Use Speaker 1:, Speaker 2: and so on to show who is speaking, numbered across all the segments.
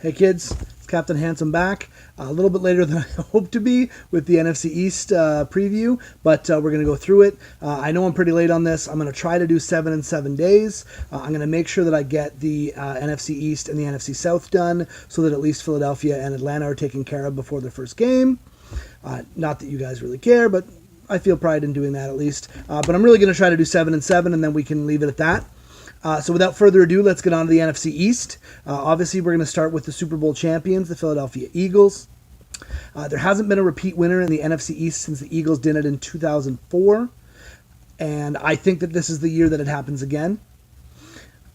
Speaker 1: Hey kids, it's Captain Handsome back. A little bit later than I hoped to be with the NFC East preview, but we're going to go through it. I know I'm pretty late on this. I'm going to try to do 7 in 7 days. I'm going to make sure that I get the NFC East and the NFC South done so that at least Philadelphia and Atlanta are taken care of before their first game. Not that you guys really care, but I feel pride in doing that at least. But I'm really going to try to do 7 in 7, and then we can leave it at that. So without further ado, let's get on to the NFC East. Obviously, we're going to start with the Super Bowl champions, the Philadelphia Eagles. There hasn't been a repeat winner in the NFC East since the Eagles did it in 2004. And I think that this is the year that it happens again.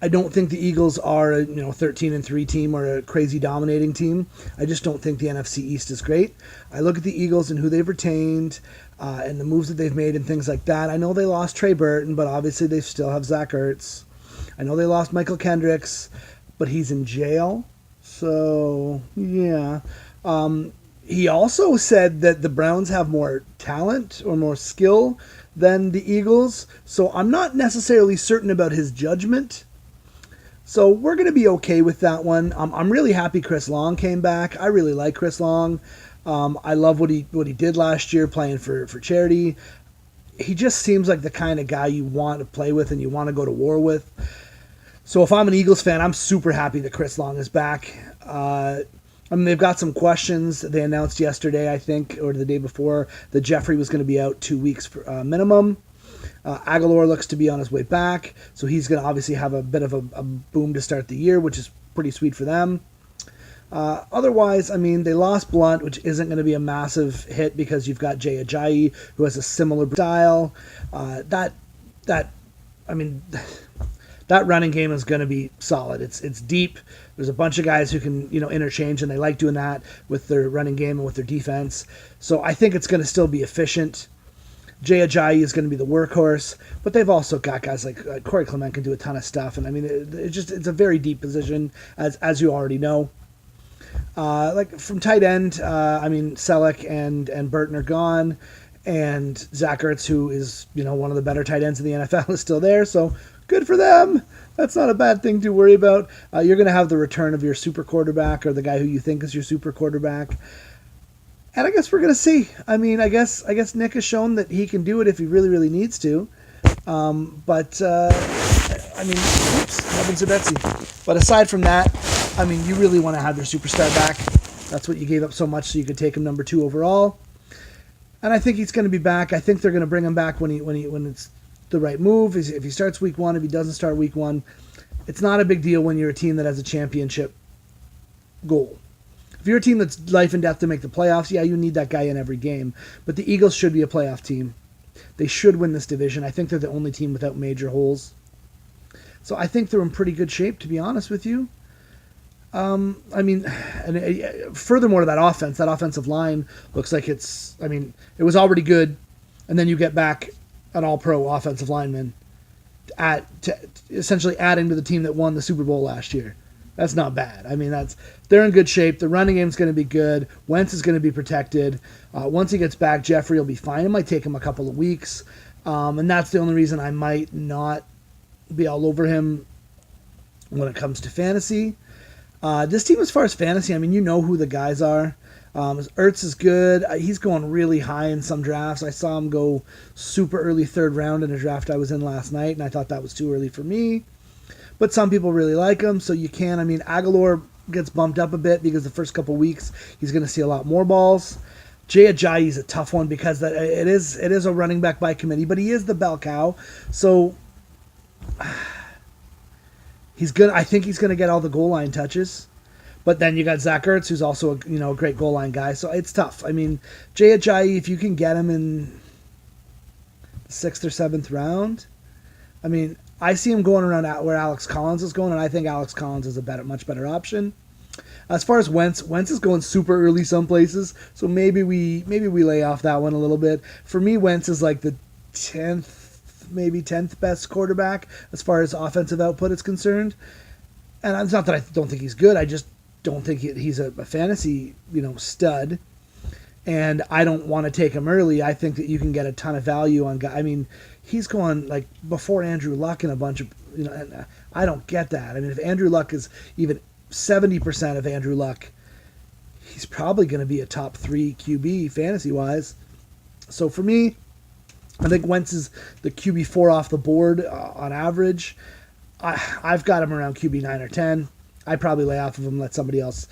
Speaker 1: I don't think the Eagles are a 13-3 team or a crazy dominating team. I just don't think the NFC East is great. I look at the Eagles and who they've retained and the moves that they've made and things like that. I know they lost Trey Burton, but obviously they still have Zach Ertz. I know they lost Michael Kendricks, but he's in jail. So, yeah. He also said that the Browns have more talent or more skill than the Eagles. So I'm not necessarily certain about his judgment. So we're going to be okay with that one. I'm really happy Chris Long came back. I really like Chris Long. I love what he did last year playing for charity. He just seems like the kind of guy you want to play with and you want to go to war with. So if I'm an Eagles fan, I'm super happy that Chris Long is back. They've got some questions. They announced yesterday, I think, or the day before, that Jeffrey was going to be out 2 weeks for, minimum. Aguilar looks to be on his way back, so he's going to obviously have a bit of a boom to start the year, which is pretty sweet for them. Otherwise, they lost Blunt, which isn't going to be a massive hit because you've got Jay Ajayi, who has a similar style. That running game is going to be solid. It's deep. There's a bunch of guys who can interchange, and they like doing that with their running game and with their defense. So I think it's going to still be efficient. Jay Ajayi is going to be the workhorse, but they've also got guys like Corey Clement can do a ton of stuff, and it's a very deep position as you already know. Like from tight end, Selleck and Burton are gone, and Zach Ertz, who is one of the better tight ends in the NFL, is still there. So good for them. That's not a bad thing to worry about. You're going to have the return of your super quarterback or the guy who you think is your super quarterback. And I guess we're going to see. I guess Nick has shown that he can do it if he really, really needs to. Oops, heavens to Betsy. But aside from that, you really want to have your superstar back. That's what you gave up so much so you could take him number 2 overall. And I think he's going to be back. I think they're going to bring him back when it's the right move. If he starts week 1, if he doesn't start week 1, it's not a big deal when you're a team that has a championship goal. If you're a team that's life and death to make the playoffs, yeah, you need that guy in every game. But the Eagles should be a playoff team. They should win this division. I think they're the only team without major holes. So I think they're in pretty good shape, to be honest with you. Furthermore to that offensive line looks like it was already good, and then you get back an all-pro offensive lineman essentially adding to the team that won the Super Bowl last year. That's not bad. They're in good shape. The running game's going to be good. Wentz is going to be protected. Once he gets back, Jeffrey will be fine. It might take him a couple of weeks, and that's the only reason I might not be all over him when it comes to fantasy. This team, as far as fantasy, you know who the guys are. Ertz is good. He's going really high in some drafts. I saw him go super early 3rd round in a draft I was in last night, and I thought that was too early for me. But some people really like him, so you can. Aguilar gets bumped up a bit because the first couple weeks he's going to see a lot more balls. Jay Ajayi is a tough one because it is a running back by committee, but he is the bell cow. So I think he's going to get all the goal line touches. But then you got Zach Ertz, who's also a great goal line guy. So it's tough. Jay Ajayi, if you can get him in the 6th or 7th round, I see him going around where Alex Collins is going, and I think Alex Collins is a much better option. As far as Wentz is going super early some places, so maybe we lay off that one a little bit. For me, Wentz is like the 10th best quarterback as far as offensive output is concerned. And it's not that I don't think he's good. I just don't think he's a fantasy stud. And I don't want to take him early. I think that you can get a ton of value on guys. He's going before Andrew Luck and a bunch of, and I don't get that. If Andrew Luck is even 70% of Andrew Luck, he's probably going to be a top 3 QB fantasy-wise. So for me, I think Wentz is the QB4 off the board on average. I've got him around QB9 or 10. I'd probably lay off of him, let somebody else,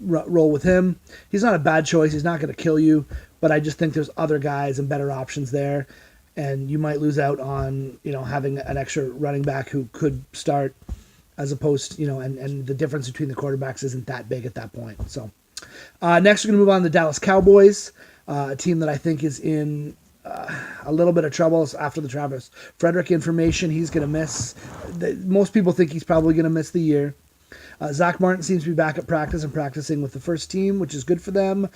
Speaker 1: roll with him. He's not a bad choice. He's not going to kill you, but I just think there's other guys and better options there, and you might lose out on, having an extra running back who could start as opposed to, and the difference between the quarterbacks isn't that big at that point. So next we're going to move on to the Dallas Cowboys, a team that I think is in a little bit of trouble after the Travis Frederick information. He's going to miss. Most people think he's probably going to miss the year. Zach Martin seems to be back at practice and practicing with the first team, which is good for them.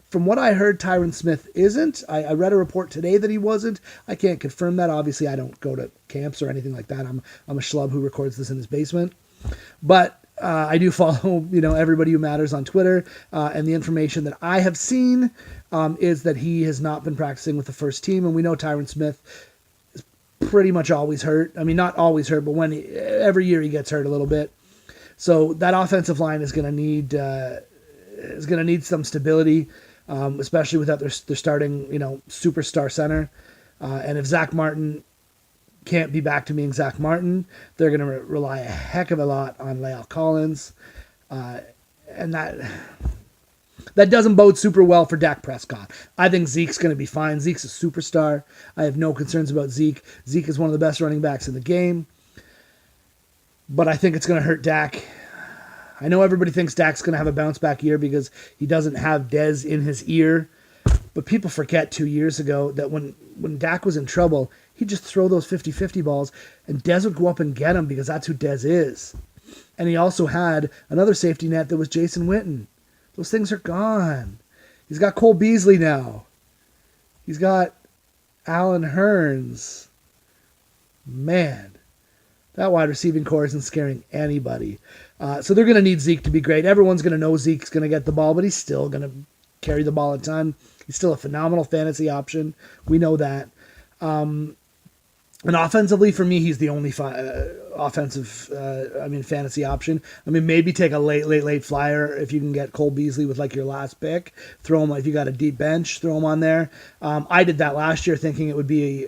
Speaker 1: From what I heard, Tyron Smith isn't. I read a report today that he wasn't. I can't confirm that. Obviously, I don't go to camps or anything like that. I'm a schlub who records this in his basement. But I do follow, everybody who matters on Twitter. And the information that I have seen is that he has not been practicing with the first team. And we know Tyron Smith is pretty much always hurt. I mean, not always hurt, but every year he gets hurt a little bit. So that offensive line is going to need some stability, especially without their starting, superstar center. And if Zach Martin can't be back to being Zach Martin, they're going to rely a heck of a lot on La'el Collins. And that doesn't bode super well for Dak Prescott. I think Zeke's going to be fine. Zeke's a superstar. I have no concerns about Zeke. Zeke is one of the best running backs in the game. But I think it's going to hurt Dak. I know everybody thinks Dak's going to have a bounce back year because he doesn't have Dez in his ear. But people forget 2 years ago that when Dak was in trouble, he'd just throw those 50-50 balls and Dez would go up and get him because that's who Dez is. And he also had another safety net that was Jason Witten. Those things are gone. He's got Cole Beasley now. He's got Allen Hurns. Man, that wide receiving core isn't scaring anybody. So they're going to need Zeke to be great. Everyone's going to know Zeke's going to get the ball, but he's still going to carry the ball a ton. He's still a phenomenal fantasy option. We know that. And offensively, for me, he's the only fantasy option. I mean, maybe take a late flyer if you can get Cole Beasley with like your last pick. Throw him, if you got a deep bench, throw him on there. I did that last year thinking it would be,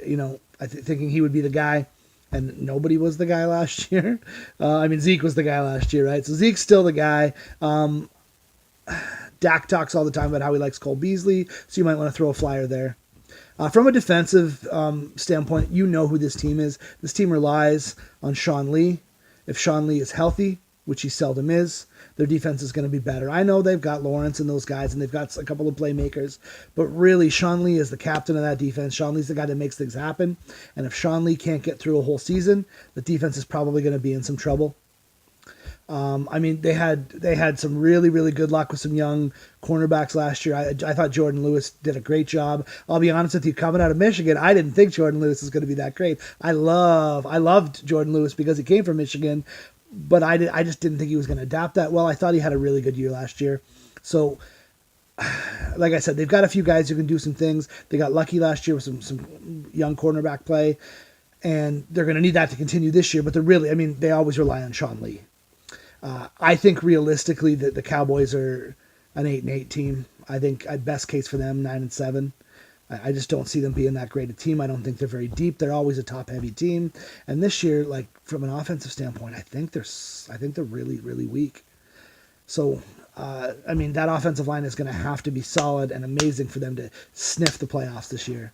Speaker 1: thinking he would be the guy. And nobody was the guy last year. Zeke was the guy last year, right? So Zeke's still the guy. Dak talks all the time about how he likes Cole Beasley, so you might want to throw a flyer there. From a defensive standpoint, you know who this team is. This team relies on Sean Lee. If Sean Lee is healthy, which he seldom is, their defense is going to be better. I know they've got Lawrence and those guys, and they've got a couple of playmakers, but really, Sean Lee is the captain of that defense. Sean Lee's the guy that makes things happen, and if Sean Lee can't get through a whole season, the defense is probably going to be in some trouble. They had some really, really good luck with some young cornerbacks last year. I thought Jordan Lewis did a great job. I'll be honest with you, coming out of Michigan, I didn't think Jordan Lewis was going to be that great. I loved Jordan Lewis because he came from Michigan, but I just didn't think he was going to adapt that well. I thought he had a really good year last year. So, like I said, they've got a few guys who can do some things. They got lucky last year with some young cornerback play, and they're going to need that to continue this year. But they always rely on Sean Lee. I think realistically that the Cowboys are an 8-8 team. I think at best case for them 9-7. I just don't see them being that great a team. I don't think they're very deep. They're always a top heavy team. And this year, like from an offensive standpoint, I think they're really, really weak. So, that offensive line is going to have to be solid and amazing for them to sniff the playoffs this year.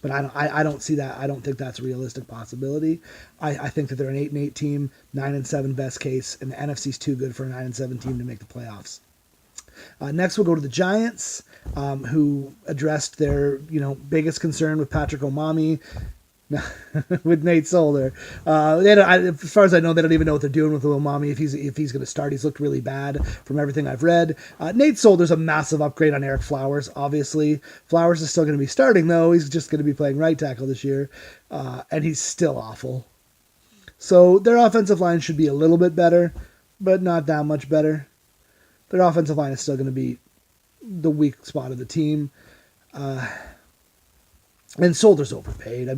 Speaker 1: But I don't see that. I don't think that's a realistic possibility. I think that they're an 8-8 team, 9-7 best case, and the NFC's too good for a 9-7 team to make the playoffs. Next, we'll go to the Giants, who addressed their biggest concern with Patrick Omameh, with Nate Solder. As far as I know, they don't even know what they're doing with Omameh. If he's going to start, he's looked really bad from everything I've read. Nate Solder's a massive upgrade on Eric Flowers. Obviously, Flowers is still going to be starting though. He's just going to be playing right tackle this year, and he's still awful. So their offensive line should be a little bit better, but not that much better. Their offensive line is still going to be the weak spot of the team. And Solder's overpaid.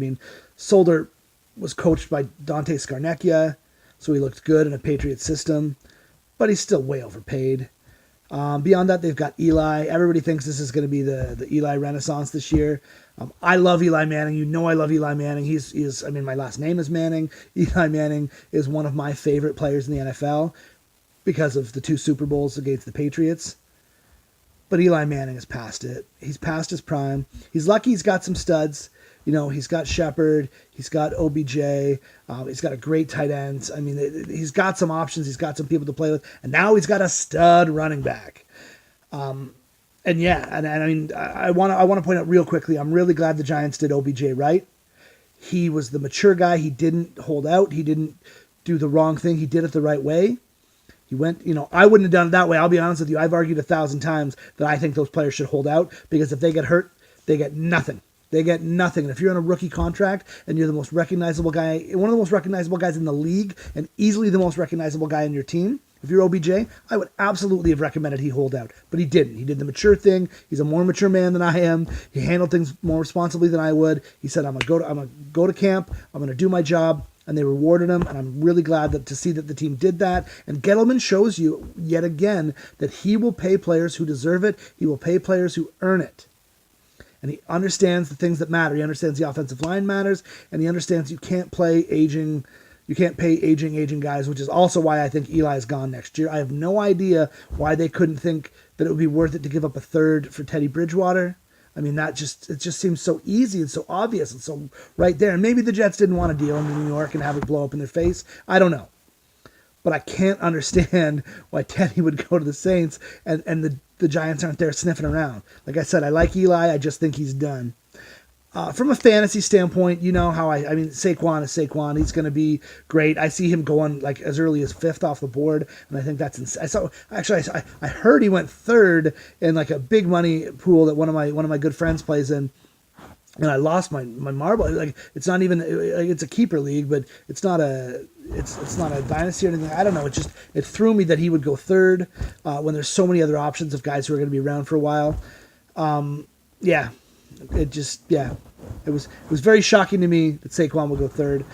Speaker 1: Solder was coached by Dante Scarnecchia, so he looked good in a Patriot system. but he's still way overpaid. Beyond that, they've got Eli. Everybody thinks this is going to be the Eli Renaissance this year. I love Eli Manning. You know I love Eli Manning. I mean, my last name is Manning. Eli Manning is one of my favorite players in the NFL because of the 2 Super Bowls against the Patriots. But Eli Manning is past it. He's past his prime. He's lucky he's got some studs. You know, he's got Shepard. He's got OBJ. He's got a great tight end. I mean, he's got some options. He's got some people to play with. And now he's got a stud running back. And I mean, I want to point out real quickly, I'm really glad the Giants did OBJ right. He was the mature guy. He didn't hold out. He didn't do the wrong thing. He did it the right way. He went, you know, I wouldn't have done it that way. I'll be honest with you. I've argued 1,000 times that I think those players should hold out because if they get hurt, they get nothing. They get nothing. And if you're on a rookie contract and you're the most recognizable guy, one of the most recognizable guys in the league and easily the most recognizable guy in your team, if you're OBJ, I would absolutely have recommended he hold out. But he didn't. He did the mature thing. He's a more mature man than I am. He handled things more responsibly than I would. He said, I'm gonna go to camp. I'm gonna do my job. And they rewarded him, and I'm really glad to see that the team did that. And Gettleman shows you yet again that he will pay players who deserve it. He will pay players who earn it. And he understands the things that matter. He understands the offensive line matters, and he understands you can't pay aging guys, which is also why I think Eli's gone next year. I have no idea why they couldn't think that it would be worth it to give up a third for Teddy Bridgewater. I mean, it just seems so easy and so obvious and so right there. And maybe the Jets didn't want to deal in New York and have it blow up in their face. I don't know. But I can't understand why Teddy would go to the Saints and the Giants aren't there sniffing around. Like I said, I like Eli. I just think he's done. From a fantasy standpoint, you know how I mean, Saquon is Saquon. He's going to be great. I see him going like as early as 5th off the board, and I think that's insane. I heard he went 3rd in like a big money pool that one of my good friends plays in, and I lost my marble. Like it's not even like it's a keeper league, but it's not a dynasty or anything. I don't know. It threw me that he would go 3rd when there's so many other options of guys who are going to be around for a while. It was very shocking to me that Saquon would go 3rd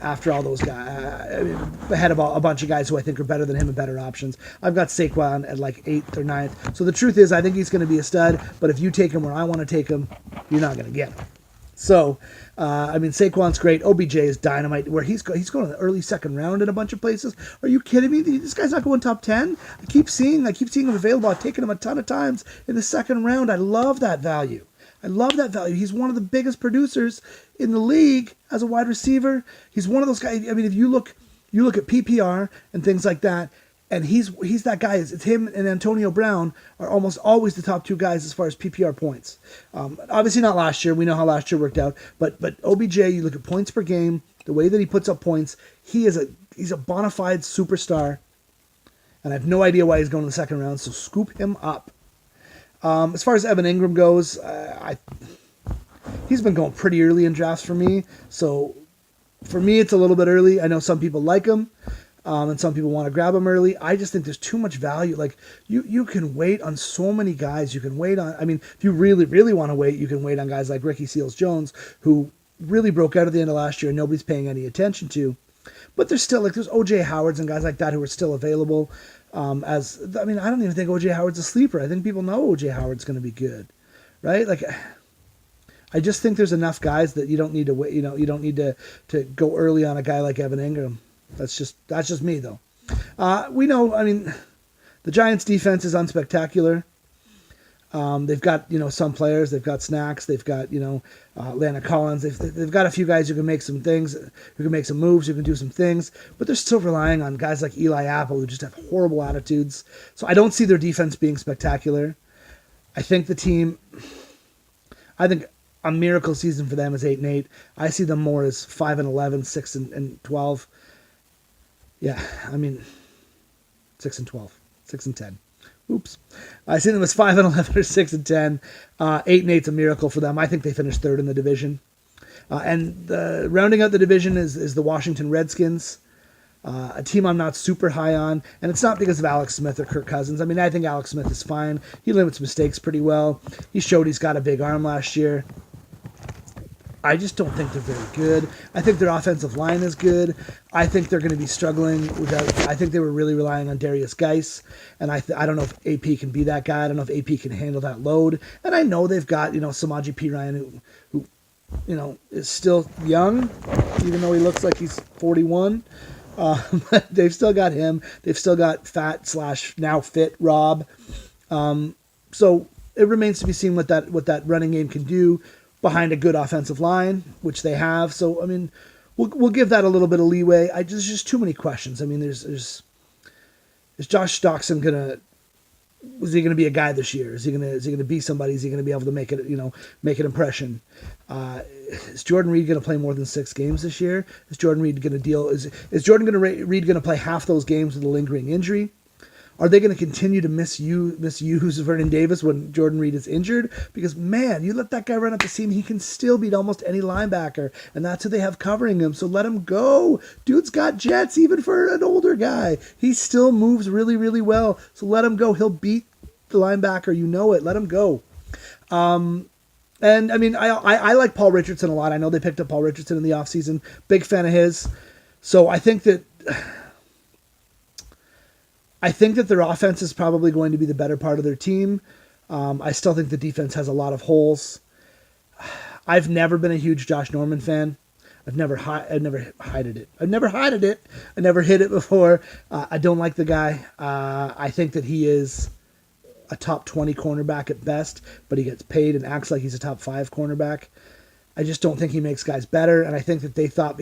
Speaker 1: after all those guys, ahead of a bunch of guys who I think are better than him and better options. I've got Saquon at like 8th or 9th. So the truth is, I think he's going to be a stud. But if you take him where I want to take him, you're not going to get him. So, Saquon's great. OBJ is dynamite. Where he's going in the early 2nd round in a bunch of places. Are you kidding me? This guy's not going top 10. I keep seeing him available. I've taken him a ton of times in the 2nd round. I love that value. He's one of the biggest producers in the league as a wide receiver. He's one of those guys. I mean, if you look at PPR and things like that, and he's that guy. It's him and Antonio Brown are almost always the top 2 guys as far as PPR points. Obviously not last year. We know how last year worked out. But OBJ, you look at points per game, the way that he puts up points, he's a bona fide superstar. And I have no idea why he's going in the 2nd round. So scoop him up. As far as Evan Ingram goes, he's been going pretty early in drafts for me. So for me, it's a little bit early. I know some people like him, and some people want to grab him early. I just think there's too much value. Like you can wait on so many guys. You can wait on. I mean, if you really, really want to wait, you can wait on guys like Ricky Seals-Jones, who really broke out at the end of last year and nobody's paying any attention to. But there's still there's O.J. Howards and guys like that who are still available. I don't even think O.J. Howard's a sleeper. I think people know O.J. Howard's going to be good, right? Like, I just think there's enough guys that you don't need to wait. You don't need to go early on a guy like Evan Ingram. That's just me though. We know. I mean, the Giants' defense is unspectacular. They've got some players. They've got Snacks. They've got Lana Collins. They've got a few guys who can make some things, who can make some moves, who can do some things. But they're still relying on guys like Eli Apple who just have horrible attitudes. So I don't see their defense being spectacular. I think a miracle season for them is 8-8. I see them more as 5-11, 6-12. Yeah, 6-12, 6-10. Oops. I see them as 5-11 or 6-10. 8-8's a miracle for them. I think they finished 3rd in the division. And rounding out the division is the Washington Redskins, a team I'm not super high on. And it's not because of Alex Smith or Kirk Cousins. I mean, I think Alex Smith is fine. He limits mistakes pretty well. He showed he's got a big arm last year. I just don't think they're very good. I think their offensive line is good. I think they're going to be struggling without. I think they were really relying on Darius Geis, and I don't know if AP can be that guy. I don't know if AP can handle that load. And I know they've got Samaje Perine who is still young, even though he looks like he's 41. But they've still got him. They've still got fat / now fit Rob. So it remains to be seen what that running game can do behind a good offensive line, which they have. So I mean, we'll give that a little bit of leeway. There's just too many questions. I mean, is Josh Stockton is he gonna be a guy this year? Is he gonna be somebody? Is he gonna be able to make an impression? Is Jordan Reed gonna play more than 6 games this year? Is Jordan Reed gonna Reed gonna play half those games with a lingering injury? Are they going to continue to misuse Vernon Davis when Jordan Reed is injured? Because, man, you let that guy run up the seam, he can still beat almost any linebacker, and that's who they have covering him, so let him go. Dude's got jets, even for an older guy. He still moves really, really well, so let him go. He'll beat the linebacker. You know it. Let him go. And, I mean, I like Paul Richardson a lot. I know they picked up Paul Richardson in the offseason. Big fan of his. So I think that their offense is probably going to be the better part of their team. I still think the defense has a lot of holes. I've never been a huge Josh Norman fan. I've never hided it. I never hit it before. I don't like the guy. I think that he is a top 20 cornerback at best, but he gets paid and acts like he's a top 5 cornerback. I just don't think he makes guys better, and I think that they thought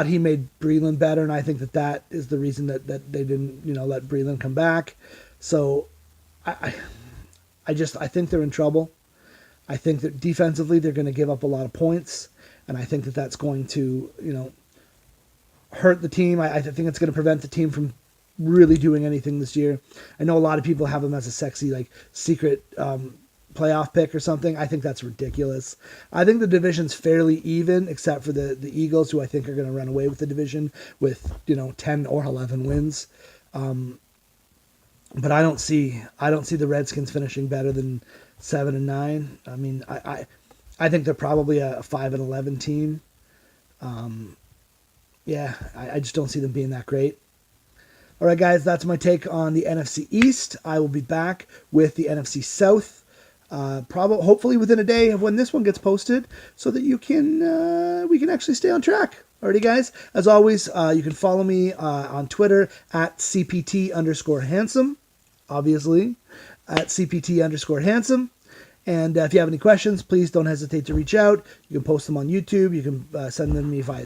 Speaker 1: he made Breeland better, and I think that is the reason that they didn't, let Breeland come back. So I think they're in trouble. I think that defensively they're going to give up a lot of points, and I think that that's going to, hurt the team. I think it's going to prevent the team from really doing anything this year. I know a lot of people have them as a sexy, secret playoff pick or something. I think that's ridiculous. I think the division's fairly even, except for the Eagles, who I think are going to run away with the division with 10 or 11 wins. But I don't see the Redskins finishing better than 7-9. I mean, I think they're probably a 5-11 team. I just don't see them being that great. All right, guys, that's my take on the NFC East. I will be back with the NFC South. Hopefully within a day of when this one gets posted, so that we can actually stay on track. Alrighty, guys. As always, you can follow me on Twitter at CPT_handsome, obviously, at CPT_handsome. And if you have any questions, please don't hesitate to reach out. You can post them on YouTube. You can send them to me via